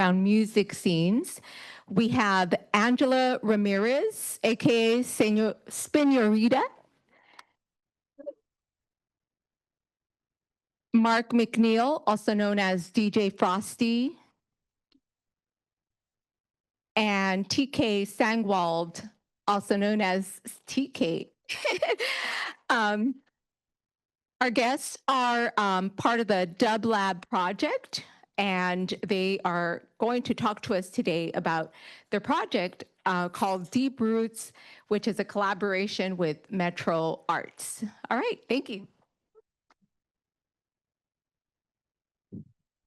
underground music scenes. We have Angela Ramirez, aka Spiñorita, Mark McNeill, also known as DJ Frosty, and TK Sangwand, also known as TK. Our guests are part of the dublab project, and they are going to talk to us today about their project called Deep Roots, which is a collaboration with Metro Arts. All right, thank you.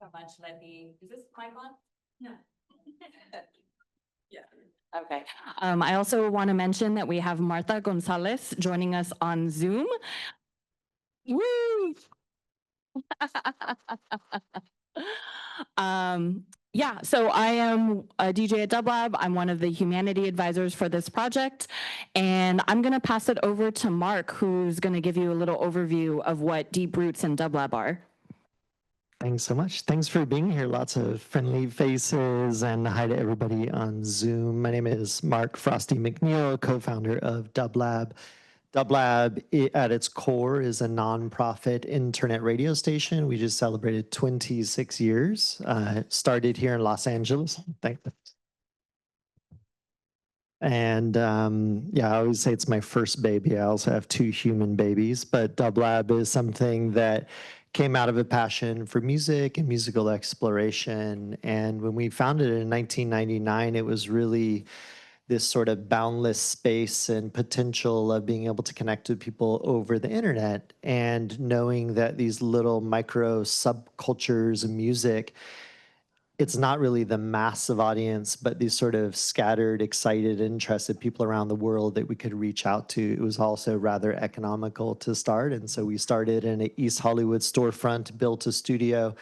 So much. Is this mic on? No. Yeah. Okay. I also want to mention that we have Martha González joining us on Zoom. Woo! Yeah, so I am a DJ at dublab. I'm one of the humanity advisors for this project, and I'm going to pass it over to Mark, who's going to give you a little overview of what Deep Roots and dublab are. Thanks so much. Thanks for being here. Lots of friendly faces, and hi to everybody on Zoom. My name is Mark Frosty McNeill, co-founder of dublab. Dublab, at its core, is a nonprofit internet radio station. We just celebrated 26 years. Started here in Los Angeles. And yeah, I always say it's my first baby. I also have 2 human babies, but dublab is something that came out of a passion for music and musical exploration. And when we founded it in 1999, it was really this sort of boundless space and potential of being able to connect with people over the internet, and knowing that these little micro subcultures of music, it's not really the massive audience, but these sort of scattered, excited, interested people around the world that we could reach out to. It was also rather economical to start. And so we started in an East Hollywood storefront, built a studio.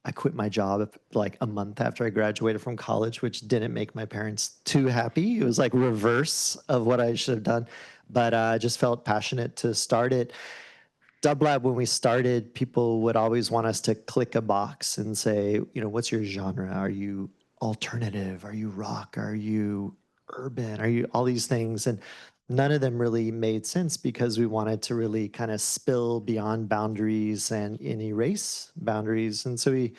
I quit my job like a month after I graduated from college, which didn't make my parents too happy. It was like reverse of what I should have done, but I just felt passionate to start it. Dublab, when we started, people would always want us to click a box and say, you know, what's your genre? Are you alternative? Are you rock? Are you urban? Are you all these things? And none of them really made sense, because we wanted to really kind of spill beyond boundaries and erase boundaries. And so we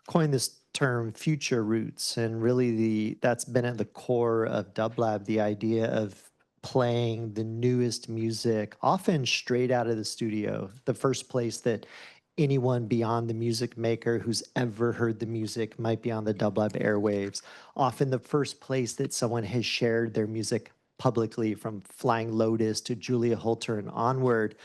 coined this term future roots. And really that's been at the core of dublab, the idea of playing the newest music, often straight out of the studio, the first place that anyone beyond the music maker who's ever heard the music might be on the dublab airwaves. Often the first place that someone has shared their music publicly, from Flying Lotus to Julia Holter and onward,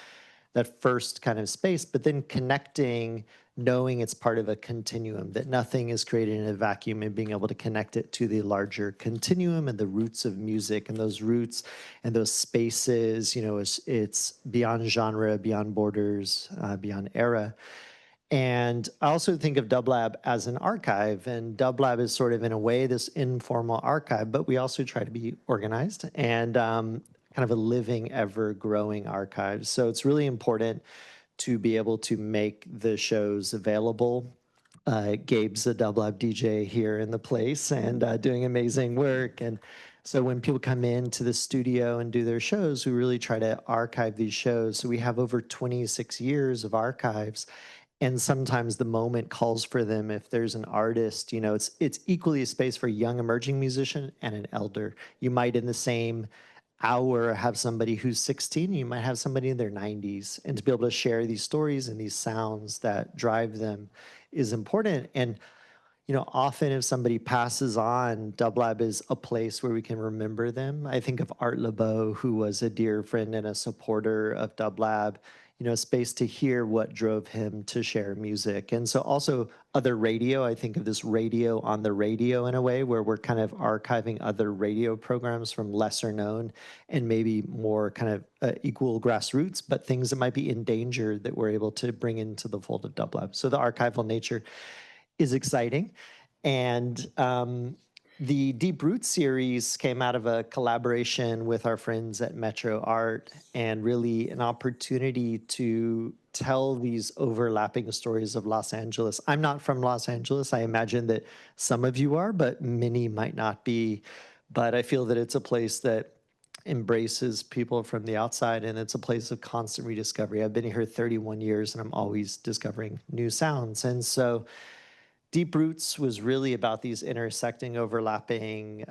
that first kind of space, but then connecting, knowing it's part of a continuum, that nothing is created in a vacuum, and being able to connect it to the larger continuum and the roots of music. And those roots and those spaces, you know, it's beyond genre, beyond borders, beyond era. And I also think of dublab as an archive, and dublab is sort of, in a way, this informal archive, but we also try to be organized and kind of a living, ever-growing archive. So it's really important to be able to make the shows available. Gabe's a dublab DJ here in the place and doing amazing work. And so when people come into the studio and do their shows, we really try to archive these shows. So we have over 26 years of archives. And sometimes the moment calls for them. If there's an artist, you know, it's equally a space for a young emerging musician and an elder. You might, in the same hour, have somebody who's 16, you might have somebody in their 90s. And to be able to share these stories and these sounds that drive them is important. And, you know, often if somebody passes on, dublab is a place where we can remember them. I think of Art LeBeau, who was a dear friend and a supporter of dublab, you know, a space to hear what drove him to share music. And so also other radio, I think of this radio on the radio in a way, where we're kind of archiving other radio programs from lesser known and maybe more kind of equal grassroots, but things that might be endangered that we're able to bring into the fold of dublab. So the archival nature is exciting. And The Deep Roots series came out of a collaboration with our friends at Metro Art, and really an opportunity to tell these overlapping stories of Los Angeles. I'm not from Los Angeles. I imagine that some of you are, but many might not be. But I feel that it's a place that embraces people from the outside, and it's a place of constant rediscovery. I've been here 31 years and I'm always discovering new sounds. And so Deep Roots was really about these intersecting, overlapping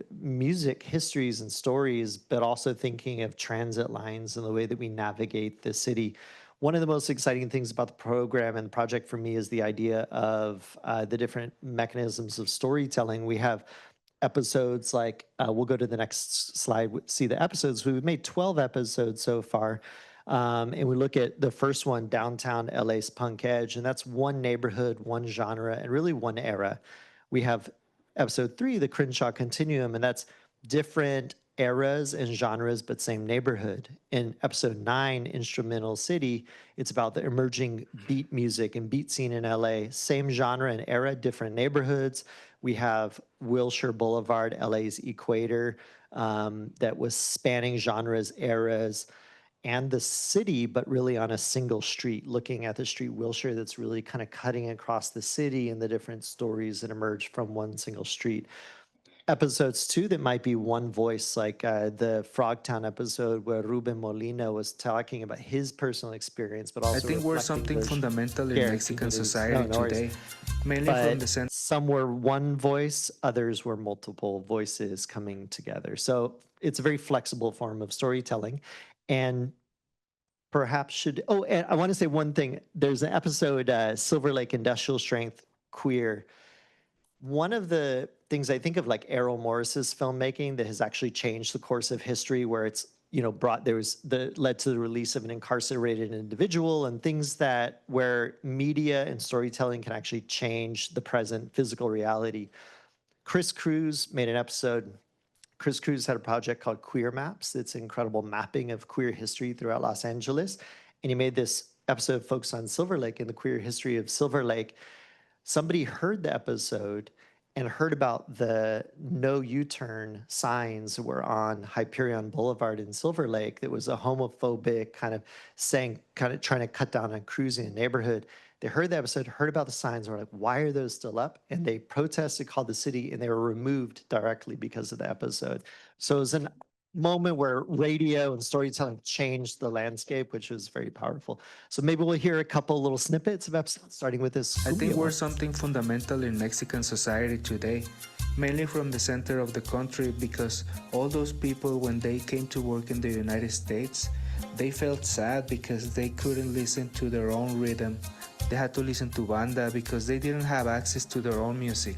music histories and stories, but also thinking of transit lines and the way that we navigate the city. One of the most exciting things about the program and the project for me is the idea of the different mechanisms of storytelling. We have episodes like, we'll go to the next slide, see the episodes. We've made 12 episodes so far. And we look at the first one, downtown LA's Punk Edge, and that's one neighborhood, one genre, and really one era. We have episode 3, the Crenshaw Continuum, and that's different eras and genres, but same neighborhood. In episode 9, Instrumental City, it's about the emerging beat music and beat scene in LA. Same genre and era, different neighborhoods. We have Wilshire Boulevard, LA's equator, that was spanning genres, eras, and the city, but really on a single street, looking at the street Wilshire that's really kind of cutting across the city and the different stories that emerge from one single street. Episodes too that might be one voice, like the Frogtown episode where Ruben Molina was talking about his personal experience, but also I think we're something fundamental in Mexican society today, mainly from the sense. Some were one voice, others were multiple voices coming together. So it's a very flexible form of storytelling. And perhaps and I want to say one thing. There's an episode, Silver Lake Industrial Strength Queer. One of the things I think of, like Errol Morris's filmmaking, that has actually changed the course of history, where it's, led to the release of an incarcerated individual, and things that where media and storytelling can actually change the present physical reality. Chris Cruz made an episode. Chris Cruz had a project called Queer Maps. It's an incredible mapping of queer history throughout Los Angeles. And he made this episode focused on Silver Lake and the queer history of Silver Lake. Somebody heard the episode and heard about the no U-turn signs that were on Hyperion Boulevard in Silver Lake that was a homophobic kind of trying to cut down on cruising in the neighborhood. They heard the episode, heard about the signs, and were like, why are those still up? And they protested, called the city, and they were removed directly because of the episode. So it was a moment where radio and storytelling changed the landscape, which was very powerful. So maybe we'll hear a couple little snippets of episodes, starting with this. I think we're something fundamental in Mexican society today, mainly from the center of the country, because all those people, when they came to work in the United States, they felt sad because they couldn't listen to their own rhythm. They had to listen to banda because they didn't have access to their own music.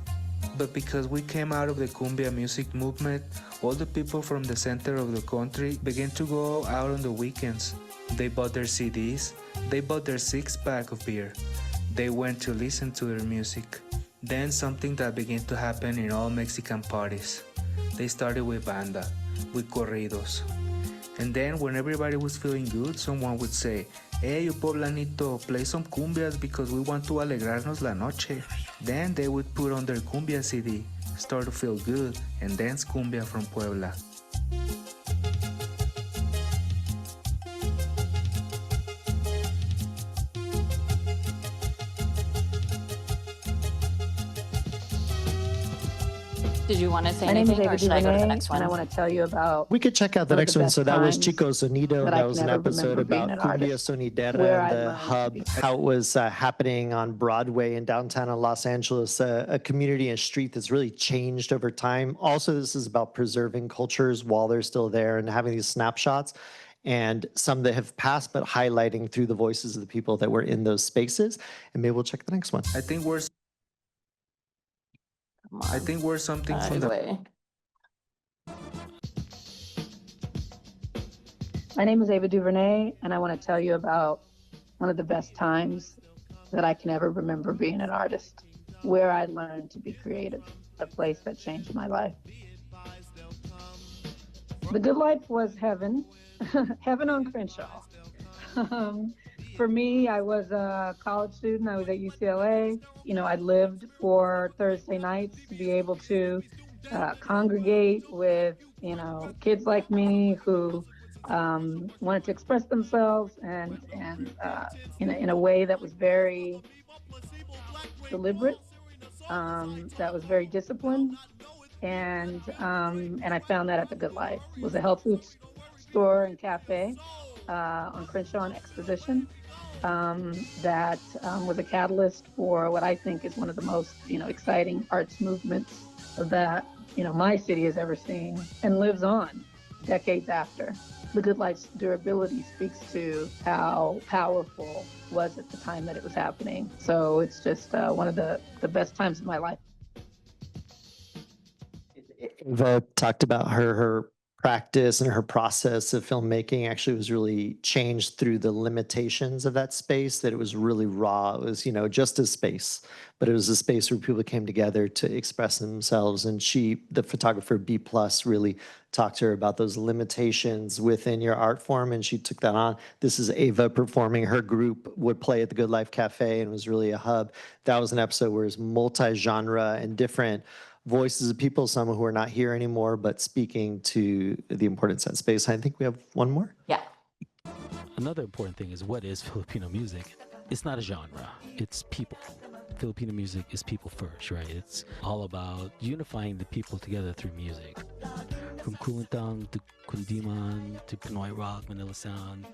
But because we came out of the cumbia music movement, all the people from the center of the country began to go out on the weekends. They bought their CDs, they bought their 6-pack of beer. They went to listen to their music. Then something that began to happen in all Mexican parties. They started with banda, with corridos. And then when everybody was feeling good, someone would say, "Hey, you poblanito, play some cumbias because we want to alegrarnos la noche." Then they would put on their cumbia CD, start to feel good, and dance cumbia from Puebla. Did you want to say anything, or should I go to the next one? And I want to tell you about. We could check out the next one. So that was Chico Sonido. That was an episode about Cumbia Sonidera, the hub, how it was happening on Broadway in downtown Los Angeles, a community and street that's really changed over time. Also, this is about preserving cultures while they're still there and having these snapshots, and some that have passed, but highlighting through the voices of the people that were in those spaces. And maybe we'll check the next one. I think we're something fundamental. My name is Ava DuVernay, and I want to tell you about one of the best times that I can ever remember being an artist, where I learned to be creative, a place that changed my life. The Good Life was heaven, heaven on Crenshaw. For me, I was a college student. I was at UCLA. You know, I lived for Thursday nights to be able to congregate with, kids like me who wanted to express themselves and in a way that was very deliberate, that was very disciplined, and I found that at the Good Life. It was a health food store and cafe on Crenshaw and Exposition that was a catalyst for what I think is one of the most exciting arts movements that my city has ever seen, and lives on decades after. The Good Life's durability speaks to how powerful it was at the time that it was happening. So it's just one of the best times of my life. Eva talked about her practice and her process of filmmaking actually was really changed through the limitations of that space, that it was really raw. It was, just a space, but it was a space where people came together to express themselves. And the photographer B+, really talked to her about those limitations within your art form, and she took that on. This is Ava performing. Her group would play at the Good Life Cafe and was really a hub. That was an episode where it's multi-genre and different voices of people, some who are not here anymore, but speaking to the importance of that space. I think we have one more. Yeah. Another important thing is, what is Filipino music? It's not a genre, it's people. Filipino music is people first, right? It's all about unifying the people together through music. From Kulintang to Kundiman to Pinoy rock, Manila sound,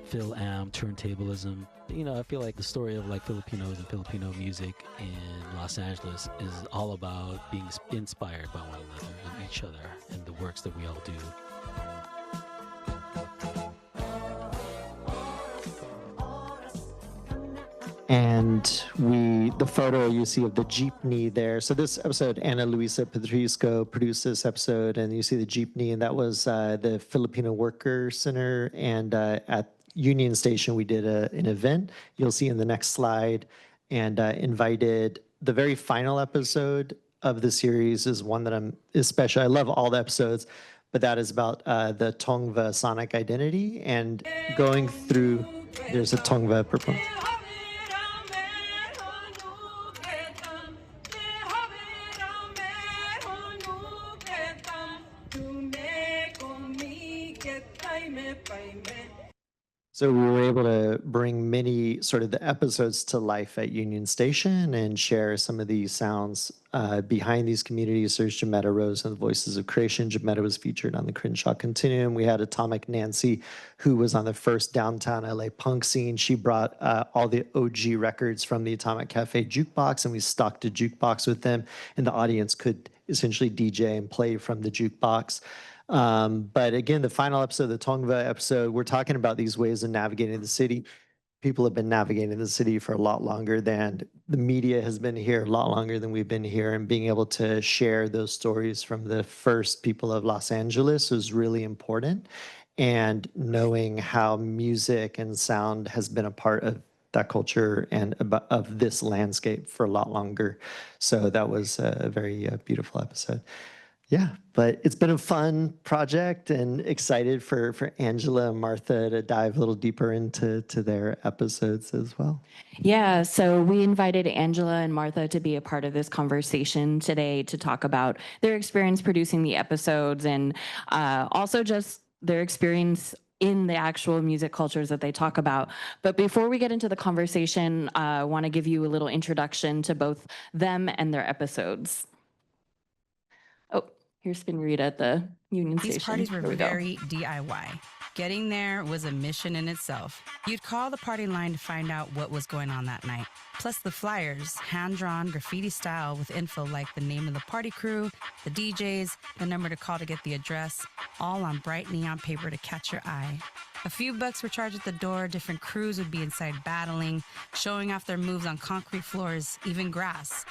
Phil Am, turntablism. I feel like the story of Filipinos and Filipino music in Los Angeles is all about being inspired by one another and each other and the works that we all do. And the photo you see of the jeepney there. So this episode, Ana Luisa Petrisco produced this episode, and you see the jeepney, and that was the Filipino Worker Center. And at Union Station, we did an event. You'll see in the next slide, and invited the very final episode of the series is one that I'm especially, I love all the episodes, but that is about the Tongva sonic identity and going through, there's a Tongva performance. So we were able to bring many sort of the episodes to life at Union Station and share some of these sounds behind these communities. There's Jametta Rose and the Voices of Creation. Jametta was featured on the Crenshaw Continuum. We had Atomic Nancy, who was on the first downtown LA punk scene. She brought all the OG records from the Atomic Cafe jukebox, and we stocked a jukebox with them, and the audience could essentially DJ and play from the jukebox. But again, the final episode, the Tongva episode, we're talking about these ways of navigating the city. People have been navigating the city for a lot longer than the media has been here, a lot longer than we've been here, and being able to share those stories from the first people of Los Angeles was really important. And knowing how music and sound has been a part of that culture and of this landscape for a lot longer. So that was a very beautiful episode. Yeah, but it's been a fun project, and excited for Angela and Martha to dive a little deeper into their episodes as well. Yeah, so we invited Angela and Martha to be a part of this conversation today to talk about their experience producing the episodes, and also just their experience in the actual music cultures that they talk about. But before we get into the conversation, I want to give you a little introduction to both them and their episodes. Oh, here's Spiñorita at the Union Station. These parties were very DIY. Getting there was a mission in itself. You'd call the party line to find out what was going on that night. Plus the flyers, hand-drawn graffiti style with info like the name of the party crew, the DJs, the number to call to get the address, all on bright neon paper to catch your eye. A few bucks were charged at the door. Different crews would be inside battling, showing off their moves on concrete floors, even grass.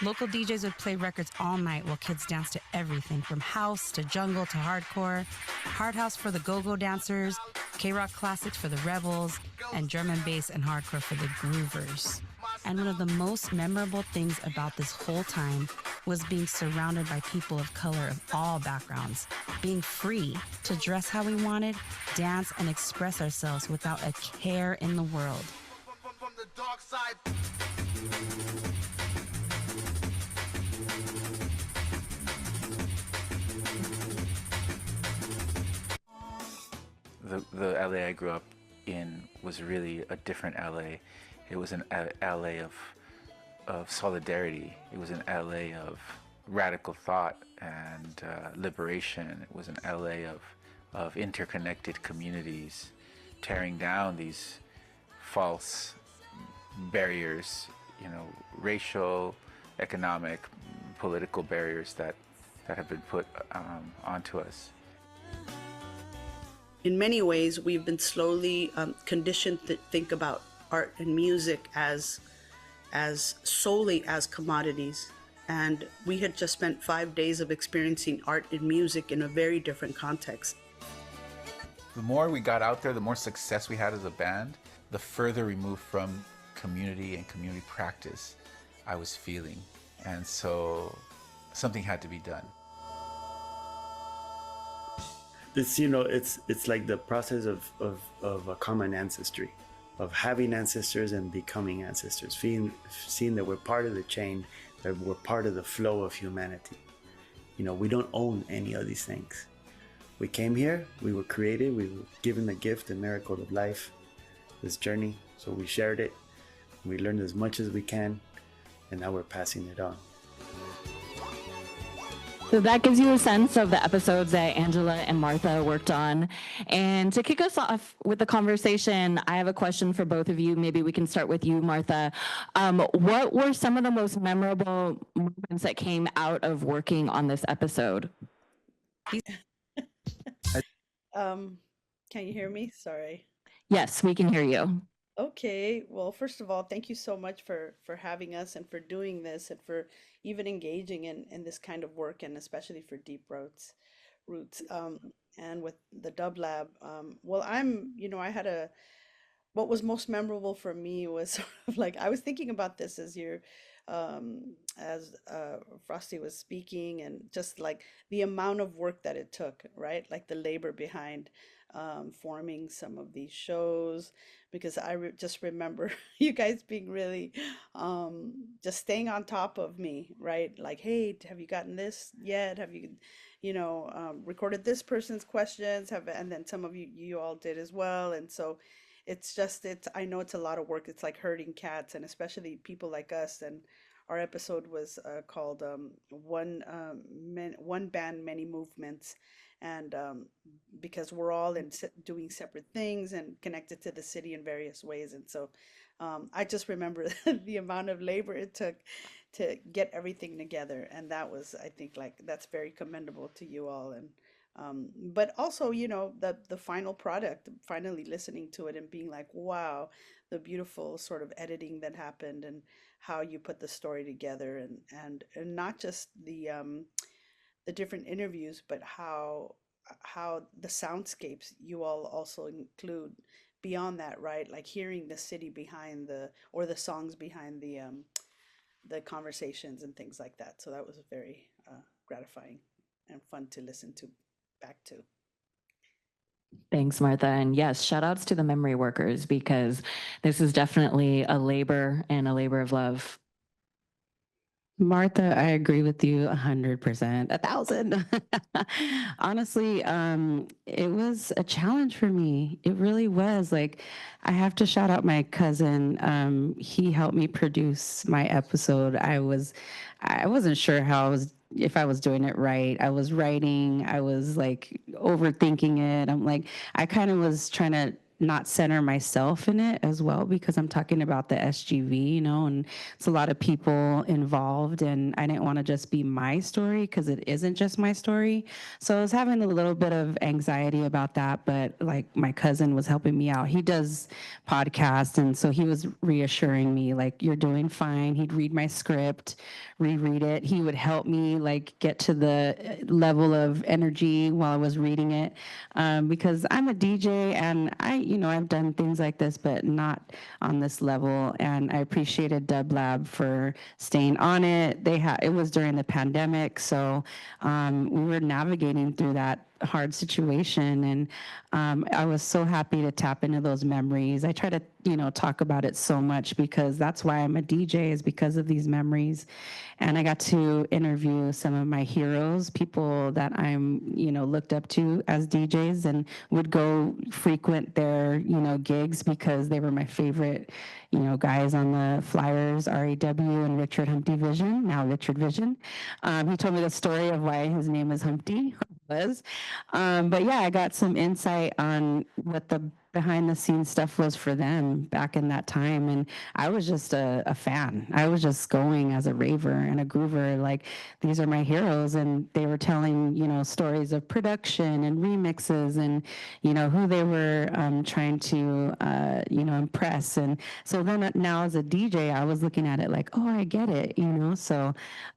Local DJs would play records all night while kids danced to everything from house to jungle to hardcore, hard house for the go-go dancers, K-rock classics for the rebels, and drum and bass and hardcore for the groovers. And one of the most memorable things about this whole time was being surrounded by people of color of all backgrounds, being free to dress how we wanted, dance, and express ourselves without a care in the world. From the dark side. the LA I grew up in was really a different LA. It was an LA of solidarity. It was an LA of radical thought and liberation. It was an LA of interconnected communities, tearing down these false barriers, racial, economic, political barriers that have been put onto us. In many ways, we've been slowly conditioned to think about art and music as solely as commodities. And we had just spent 5 days of experiencing art and music in a very different context. The more we got out there, the more success we had as a band, the further removed from community and community practice I was feeling. And so something had to be done. It's like the process of a common ancestry, of having ancestors and becoming ancestors, seeing that we're part of the chain, that we're part of the flow of humanity. We don't own any of these things. We came here, we were created, we were given the gift, the miracle of life, this journey. So we shared it, we learned as much as we can, and now we're passing it on. So that gives you a sense of the episodes that Angela and Martha worked on. And to kick us off with the conversation, I have a question for both of you. Maybe we can start with you, Martha. What were some of the most memorable moments that came out of working on this episode? Can you hear me? Sorry. Yes, we can hear you. Okay, well, first of all, thank you so much for having us and for doing this and for even engaging in this kind of work, and especially for Deep Roots. And with the dublab. Well, I had what was most memorable for me was sort of like, I was thinking about this as Frosty was speaking, and just like the amount of work that it took, right? Like the labor behind forming some of these shows, because I just remember you guys being really just staying on top of me, right? Like, hey, have you gotten this yet? Have you recorded this person's questions? And then some of you all did as well. And so I know it's a lot of work. It's like herding cats, and especially people like us. And our episode was called One Band, Many Movements. And because we're all doing separate things and connected to the city in various ways. And so I just remember the amount of labor it took to get everything together. And that was, I think, that's very commendable to you all. And but also, the final product, finally listening to it and being like, wow, the beautiful sort of editing that happened and how you put the story together, and not just the different interviews, but how the soundscapes you all also include beyond that, right? Like hearing the city behind the songs behind the conversations and things like that. So that was very gratifying and fun to listen to back to. Thanks, Martha. And yes, shout outs to the memory workers, because this is definitely a labor and a labor of love. Martha, I agree with you 100%, 1,000. Honestly, it was a challenge for me. It really was. Like, I have to shout out my cousin. He helped me produce my episode. I wasn't sure if I was doing it right. I was writing, I was like overthinking it. I kind of was trying to not center myself in it as well, because I'm talking about the SGV, and it's a lot of people involved, and I didn't want to just be my story, because it isn't just my story. So I was having a little bit of anxiety about that, but like my cousin was helping me out. He does podcasts, and so he was reassuring me, like, you're doing fine. He'd read my script, reread it. He would help me like get to the level of energy while I was reading it, because I'm a DJ, and I've done things like this, but not on this level. And I appreciated dublab for staying on it. It was during the pandemic, so we were navigating through that hard situation. And I was so happy to tap into those memories. I try to, talk about it so much because that's why I'm a DJ, is because of these memories. And I got to interview some of my heroes, people that I'm, looked up to as DJs, and would go frequent their, gigs because they were my favorite, guys on the flyers, RAW and Richard Humpty Vision, now Richard Vision. He told me the story of why his name is Humpty, was. But yeah, I got some insight on what the behind the scenes stuff was for them back in that time. And I was just a fan. I was just going as a raver and a groover. Like, these are my heroes. And they were telling, stories of production and remixes and, who they were trying to, impress. And so then now as a DJ, I was looking at it like, oh, I get it, So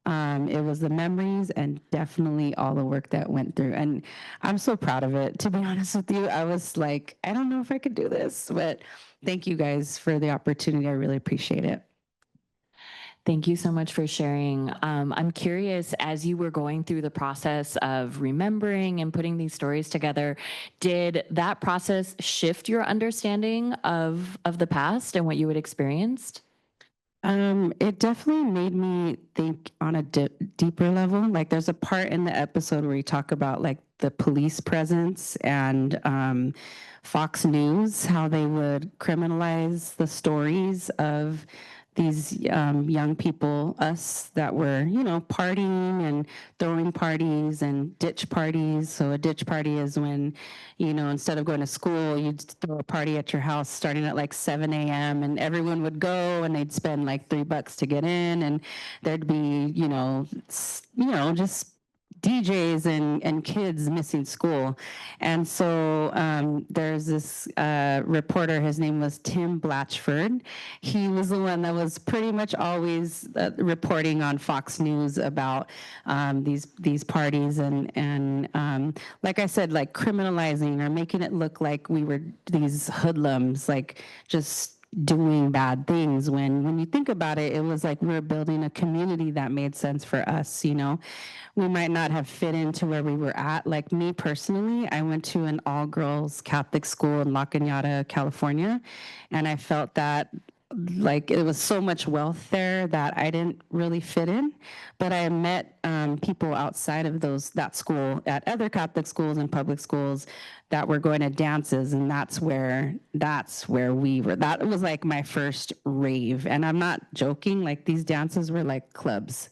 it was the memories and definitely all the work that went through. And I'm so proud of it. To be honest with you, I was like, I don't know if I could do this, but thank you guys for the opportunity. I really appreciate it. Thank you so much for sharing. I'm curious, as you were going through the process of remembering and putting these stories together, did that process shift your understanding of the past and what you had experienced? It definitely made me think on a deeper level. Like, there's a part in the episode where you talk about like the police presence and Fox News, how they would criminalize the stories of these young people, us that were, partying and throwing parties and ditch parties. So a ditch party is when, instead of going to school, you'd throw a party at your house starting at like 7 a.m. and everyone would go and they'd spend like $3 to get in, and there'd be, just DJs and kids missing school. And so there's this reporter, his name was Tim Blatchford. He was the one that was pretty much always reporting on Fox News about these parties and like I said, like criminalizing or making it look like we were these hoodlums, like just doing bad things, when you think about it, it was like we were building a community that made sense for us. We might not have fit into where we were at. Like me personally, I went to an all-girls Catholic school in La Cañada, California, and I felt that like it was so much wealth there that I didn't really fit in. But I met people outside of that school at other Catholic schools and public schools that were going to dances, and that's where we were. That was like my first rave, and I'm not joking. Like, these dances were like clubs.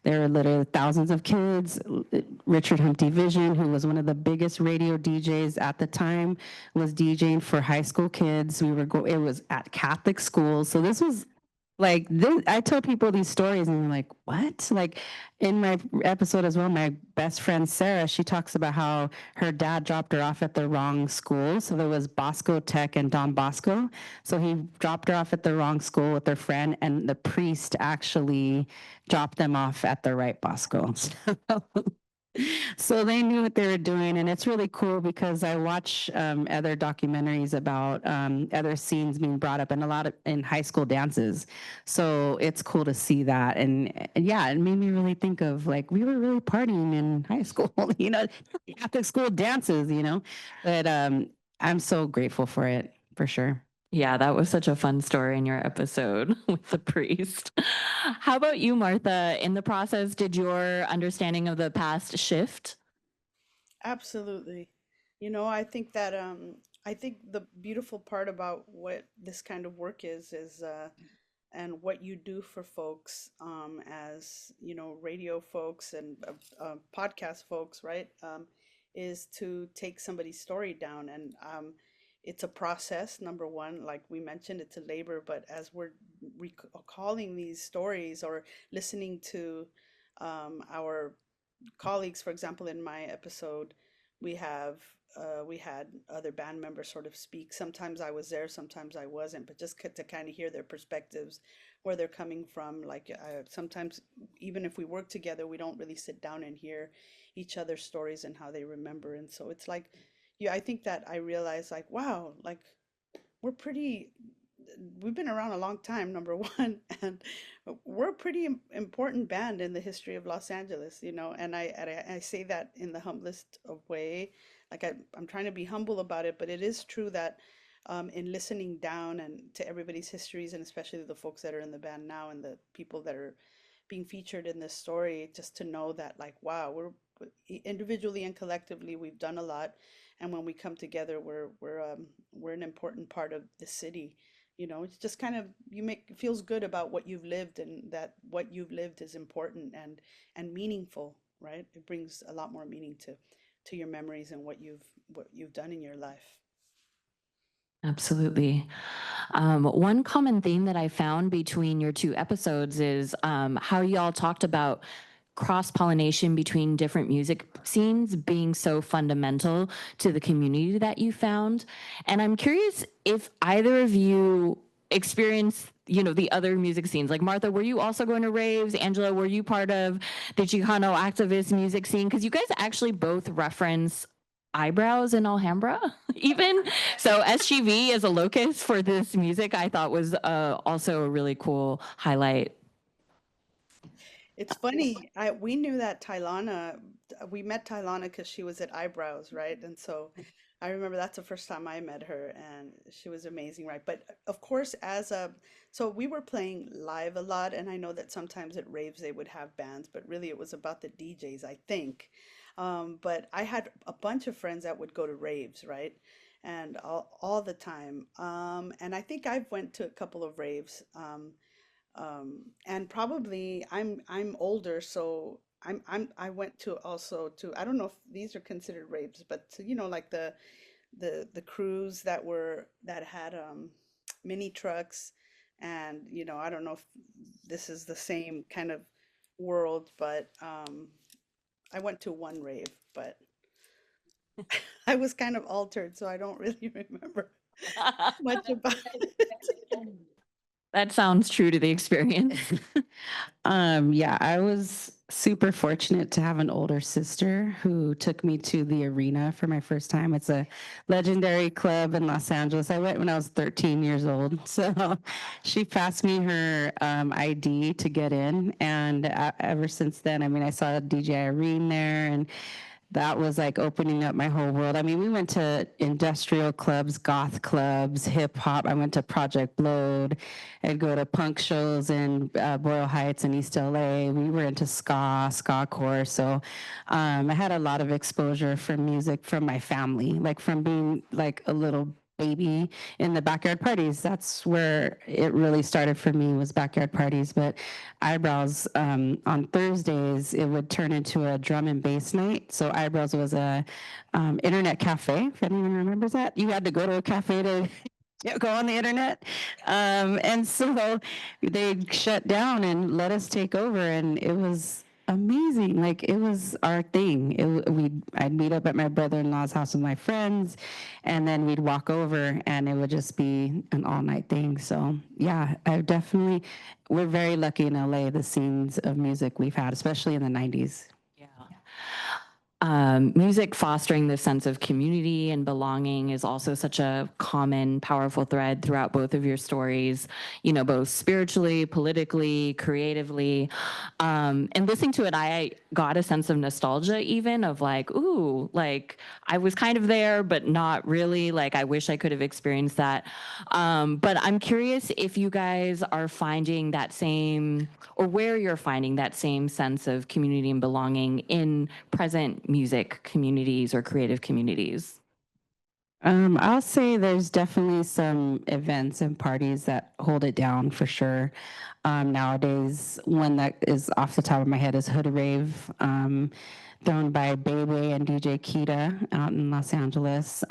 There were literally thousands of kids. Richard Humpty Vision, who was one of the biggest radio DJs at the time, was DJing for high school kids. It was at Catholic schools. So this was like this. I tell people these stories and they're like, what? Like, in my episode as well, my best friend Sarah, she talks about how her dad dropped her off at the wrong school. So there was Bosco Tech and Don Bosco. So he dropped her off at the wrong school with her friend, and the priest actually dropped them off at the right Bosco. So they knew what they were doing, and it's really cool because I watch other documentaries about other scenes being brought up, and a lot of in high school dances. So it's cool to see that, and yeah, it made me really think of like we were really partying in high school, Catholic school dances, But I'm so grateful for it, for sure. Yeah, that was such a fun story in your episode with the priest. How about you, Martha? In the process, did your understanding of the past shift? Absolutely. I think that I think the beautiful part about what this kind of work is and what you do for folks as radio folks and podcast folks, right? Is to take somebody's story down, and it's a process. Number one, like we mentioned, it's a labor, but as we're recalling these stories or listening to our colleagues, for example, in my episode, we had other band members sort of speak. Sometimes I was there, sometimes I wasn't, but just to kind of hear their perspectives, where they're coming from. Like sometimes, even if we work together, we don't really sit down and hear each other's stories and how they remember. And so it's like, yeah, I think that I realized like, wow, like we're pretty we've been around a long time, number one, and we're a pretty important band in the history of Los Angeles, you know, and I say that in the humblest of way. Like I'm trying to be humble about it, but it is true that in listening down and to everybody's histories, and especially the folks that are in the band now and the people that are being featured in this story, just to know that, like, wow, we're individually and collectively, we've done a lot, and when we come together, we're an important part of the city. You know, it's just kind of, it feels good about what you've lived, and that what you've lived is important and meaningful, right? It brings a lot more meaning to your memories and what you've done in your life. Absolutely. One common theme that I found between your two episodes is how y'all talked about cross-pollination between different music scenes being so fundamental to the community that you found. And I'm curious if either of you experienced, you know, the other music scenes. Like Martha, were you also going to raves? Angela, were you part of the Chicano activist music scene? Because you guys actually both reference eyebrows in Alhambra, even. So SGV as a locus for this music, I thought was also a really cool highlight. It's funny. We knew that Tylana, we met Tylana because she was at Eyebrows, right? And so I remember that's the first time I met her, and she was amazing, right? But of course, so we were playing live a lot, and I know that sometimes at raves they would have bands, but really it was about the DJs, I think. But I had a bunch of friends that would go to raves, right? And all the time. And I think I've went to a couple of raves. And probably I'm older, so I went to also to, I don't know if these are considered raves, but you know, like the crews that had mini trucks, and you know, I don't know if this is the same kind of world, but I went to one rave, but I was kind of altered, so I don't really remember much about it. That sounds true to the experience. Yeah, I was super fortunate to have an older sister who took me to the Arena for my first time. It's a legendary club in Los Angeles. I went when I was 13 years old. So she passed me her ID to get in. And ever since then, I mean, I saw DJ Irene there, and that was like opening up my whole world. I mean, we went to industrial clubs, goth clubs, hip hop. I went to Project Blowed. I'd go to punk shows in Boyle Heights and East LA. We were into ska core. So I had a lot of exposure from music from my family, like from being like a little baby in the backyard parties. That's where it really started for me, was backyard parties. But Eyebrows, on Thursdays, it would turn into a drum and bass night. So Eyebrows was a internet cafe, if anyone remembers that. You had to go to a cafe to go on the internet. And so they shut down and let us take over, and it was amazing. Like, it was our thing. I'd meet up at my brother-in-law's house with my friends, and then we'd walk over, and it would just be an all-night thing. So yeah, we're very lucky in LA, the scenes of music we've had, especially in the 90s. Music fostering this sense of community and belonging is also such a common, powerful thread throughout both of your stories, you know, both spiritually, politically, creatively. And listening to it, I got a sense of nostalgia, even of like, ooh, like I was kind of there, but not really. Like, I wish I could have experienced that. But I'm curious if you guys are finding that same, or where you're finding that same sense of community and belonging in present music communities or creative communities. I'll say there's definitely some events and parties that hold it down for sure. Nowadays, one that is off the top of my head is Hood Rave, thrown by Bayway and DJ Kita out in Los Angeles.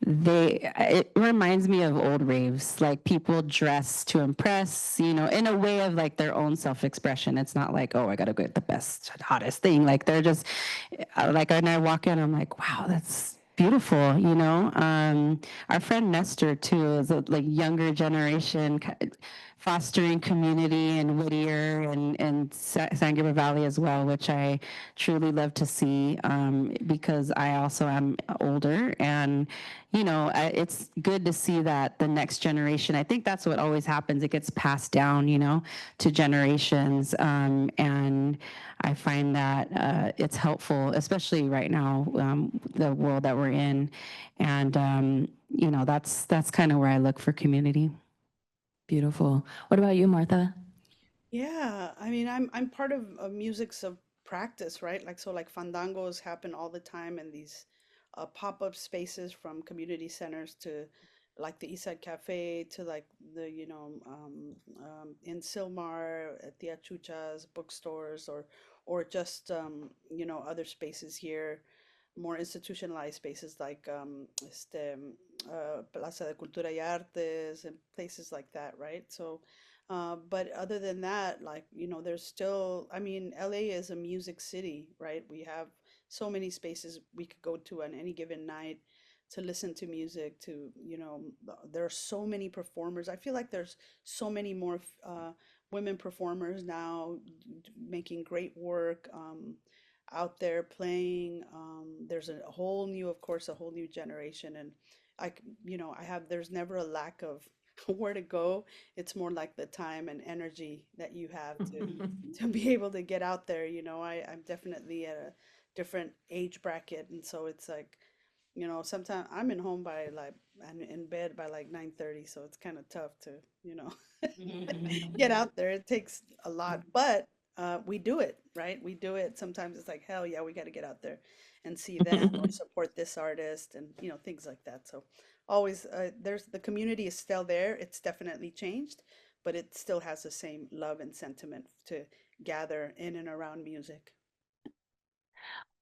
It reminds me of old raves, like people dress to impress, you know, in a way of like their own self-expression. It's not like, oh, I gotta get the best, hottest thing. Like, they're just like, when I walk in, I'm like, wow, that's beautiful, you know. Our friend Nestor too is a like younger generation, fostering community in Whittier and San Gabriel Valley as well, which I truly love to see, because I also am older, and it's good to see that the next generation, I think that's what always happens, it gets passed down, to generations, and I find that it's helpful, especially right now, the world that we're in, and that's kind of where I look for community. Beautiful. What about you, Martha? Yeah, I mean, I'm part of music's of practice, right? Like so, like fandangos happen all the time in these pop-up spaces, from community centers to like the Eastside Cafe to like the in Silmar at the Achuchas bookstores, or just other spaces here, more institutionalized spaces like Plaza de Cultura y Artes and places like that, right? So but other than that, like, there's still, I mean, LA is a music city, right? We have so many spaces we could go to on any given night to listen to music, there are so many performers. I feel like there's so many more women performers now making great work out there playing. There's a whole new, of course, a whole new generation. And there's never a lack of where to go. It's more like the time and energy that you have to be able to get out there. I'm definitely at a different age bracket, and so it's like, sometimes I'm in home by like, I'm in bed by like 9:30, so it's kind of tough to, get out there. It takes a lot, but we do it, right? We do it. Sometimes it's like, hell yeah, we got to get out there and see them or support this artist, and things like that. So always, there's the community is still there. It's definitely changed, but it still has the same love and sentiment to gather in and around music.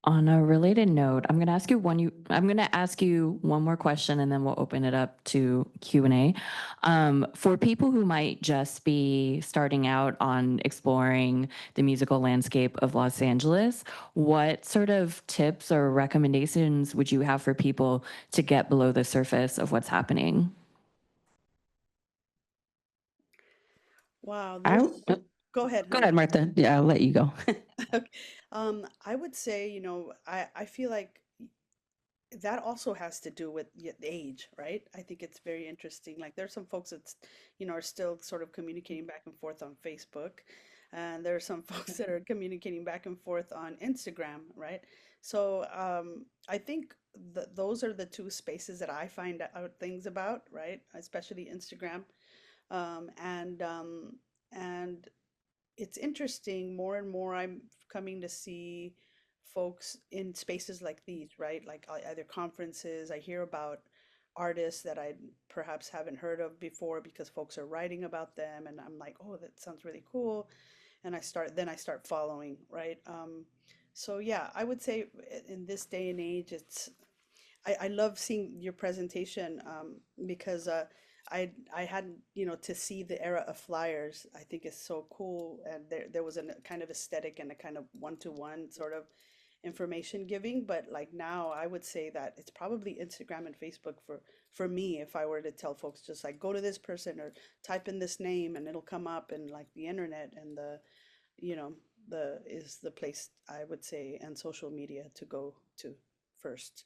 On a related note, I'm going to ask you one more question, and then we'll open it up to Q&A. For people who might just be starting out on exploring the musical landscape of Los Angeles, what sort of tips or recommendations would you have for people to get below the surface of what's happening? Wow, I, go ahead, Go honey. ahead, Martha. Yeah, I'll let you go. Okay. I would say, I feel like that also has to do with age, right? I think it's very interesting. Like there's some folks that, are still sort of communicating back and forth on Facebook, and there are some folks that are communicating back and forth on Instagram, right? So I think those are the two spaces that I find out things about, right? Especially Instagram, and it's interesting. More and more I'm coming to see folks in spaces like these, right? Like either conferences. I hear about artists that I perhaps haven't heard of before because folks are writing about them, and I'm like, oh, that sounds really cool. And then I start following, right? So yeah, I would say in this day and age, I love seeing your presentation, because I hadn't, to see the era of flyers, I think is so cool. And there was a kind of aesthetic and a kind of one-to-one sort of information giving. But like now, I would say that it's probably Instagram and Facebook for me, if I were to tell folks just like go to this person or type in this name and it'll come up, and like the internet and is the place, I would say, and social media to go to first.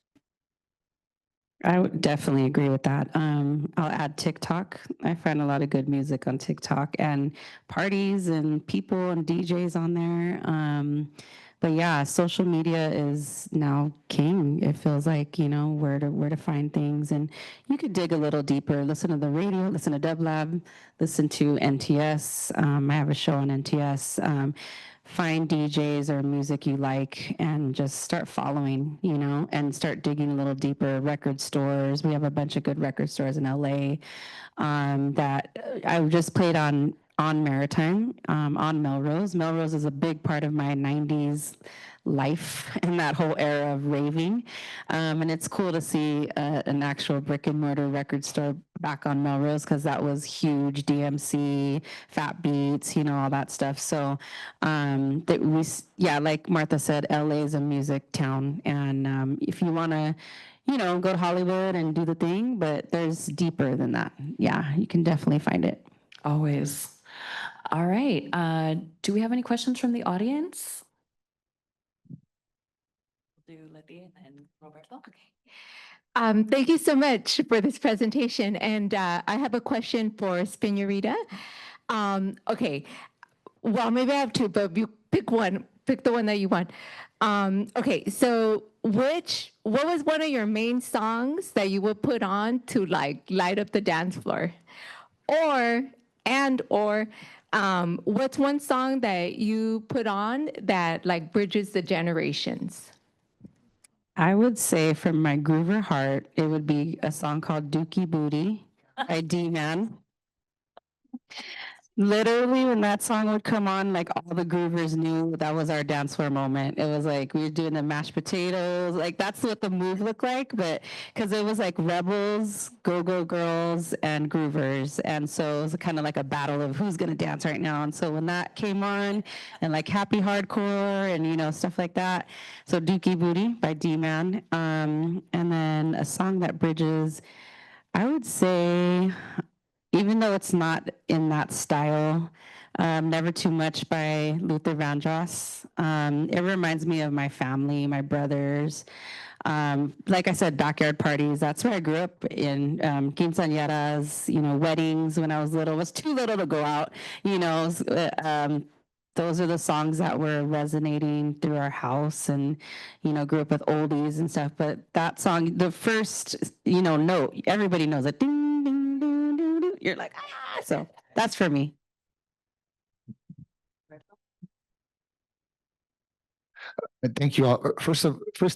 I would definitely agree with that. I'll add TikTok. I find a lot of good music on TikTok and parties and people and DJs on there. But yeah, social media is now king. It feels like, where to find things. And you could dig a little deeper, listen to the radio, listen to dublab, listen to NTS. I have a show on NTS. Find DJs or music you like and just start following, and start digging a little deeper. Record stores. We have a bunch of good record stores in LA that I just played on Maritime, on Melrose. Melrose is a big part of my 90s life and that whole era of raving. And it's cool to see an actual brick and mortar record store back on Melrose, because that was huge. DMC, Fat Beats, all that stuff. So like Martha said, LA is a music town. And if you want to, go to Hollywood and do the thing, but there's deeper than that. Yeah, you can definitely find it. Always. All right. Do we have any questions from the audience? Do Letty and then Roberto. Okay. Thank you so much for this presentation. And I have a question for Spiñorita. Okay, well, maybe I have two, but you pick one. Pick the one that you want. Okay, so what was one of your main songs that you would put on to like light up the dance floor? Or what's one song that you put on that like bridges the generations? I would say from my groover heart, it would be a song called Dookie Booty by D-Man. Literally, when that song would come on, like all the groovers knew that was our dance floor moment. It was like we were doing the mashed potatoes, like that's what the move looked like. But because it was like rebels, go-go girls, and groovers, and so it was kind of like a battle of who's gonna dance right now. And so when that came on, and like happy hardcore and stuff like that, so Dookie Booty by D-Man, and then a song that bridges, I would say, even though it's not in that style, Never Too Much by Luther Vandross. It reminds me of my family, my brothers. Like I said, backyard parties. That's where I grew up in quinceañeras, weddings when I was little. I was too little to go out, those are the songs that were resonating through our house, and grew up with oldies and stuff. But that song, the first note, everybody knows it. Ding ding ding ding ding. You're like, ah. So that's for me. Thank you all. First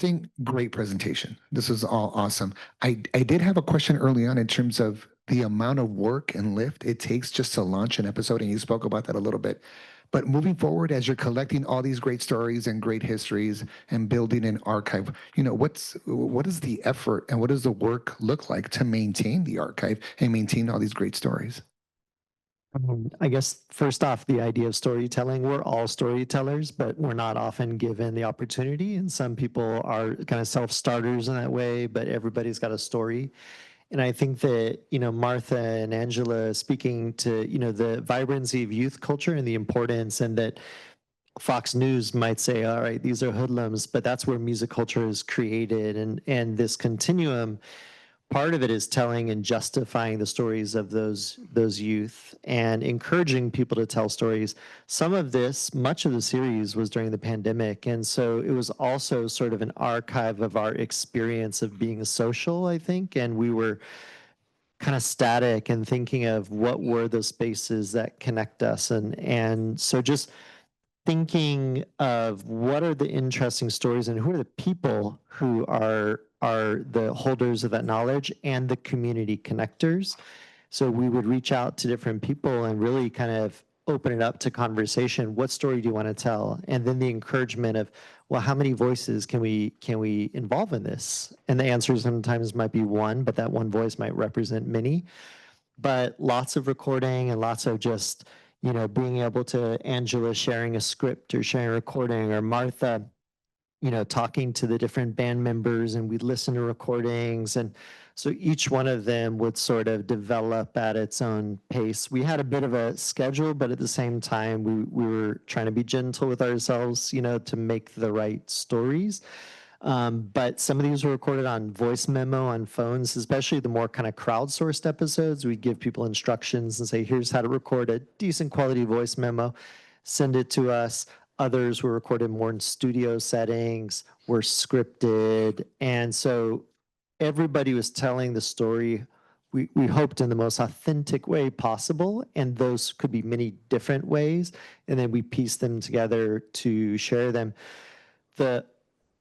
thing, great presentation. This is all awesome. I did have a question early on in terms of the amount of work and lift it takes just to launch an episode, and you spoke about that a little bit. But moving forward, as you're collecting all these great stories and great histories and building an archive, what is the effort and what does the work look like to maintain the archive and maintain all these great stories? I guess first off, the idea of storytelling, we're all storytellers, but we're not often given the opportunity. And some people are kind of self-starters in that way, but everybody's got a story. And I think that, Martha and Angela speaking to, the vibrancy of youth culture and the importance, and that Fox News might say, all right, these are hoodlums, but that's where music culture is created. And this continuum, part of it is telling and justifying the stories of those youth and encouraging people to tell stories. Some of this, much of the series was during the pandemic. And so it was also sort of an archive of our experience of being social, I think. And we were kind of static and thinking of what were the spaces that connect us. And so just thinking of what are the interesting stories and who are the people who are the holders of that knowledge and the community connectors. So we would reach out to different people and really kind of open it up to conversation. What story do you want to tell? And then the encouragement of, well, how many voices can we involve in this? And the answer sometimes might be one, but that one voice might represent many. But lots of recording and lots of just, being able to, Angela sharing a script or sharing a recording, or Martha, talking to the different band members, and we'd listen to recordings. And so each one of them would sort of develop at its own pace. We had a bit of a schedule, but at the same time, we were trying to be gentle with ourselves, to make the right stories. But some of these were recorded on voice memo on phones, especially the more kind of crowdsourced episodes. We'd give people instructions and say, here's how to record a decent quality voice memo, send it to us. Others were recorded more in studio settings, were scripted. And so everybody was telling the story, we hoped, in the most authentic way possible. And those could be many different ways. And then we pieced them together to share them. The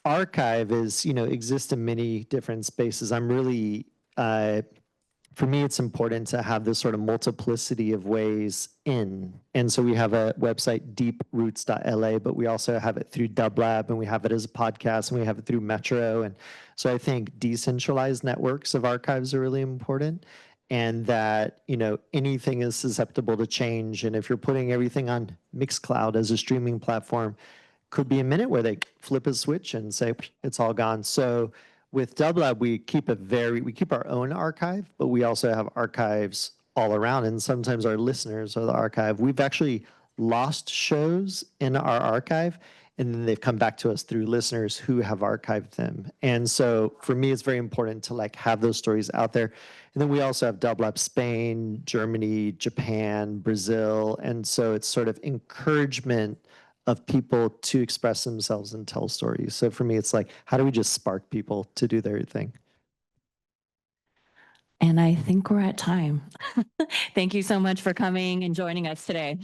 archive is, exists in many different spaces. I'm really, for me, it's important to have this sort of multiplicity of ways in. And so we have a website, deeproots.la, but we also have it through dublab, and we have it as a podcast, and we have it through Metro. And so I think decentralized networks of archives are really important, and that, anything is susceptible to change. And if you're putting everything on Mixcloud as a streaming platform, could be a minute where they flip a switch and say, it's all gone. So with dublab, we keep our own archive, but we also have archives all around. And sometimes our listeners or the archive, we've actually lost shows in our archive, and then they've come back to us through listeners who have archived them. And so for me, it's very important to like have those stories out there. And then we also have dublab Spain, Germany, Japan, Brazil. And so it's sort of encouragement of people to express themselves and tell stories. So for me, it's like, how do we just spark people to do their thing? And I think we're at time. Thank you so much for coming and joining us today.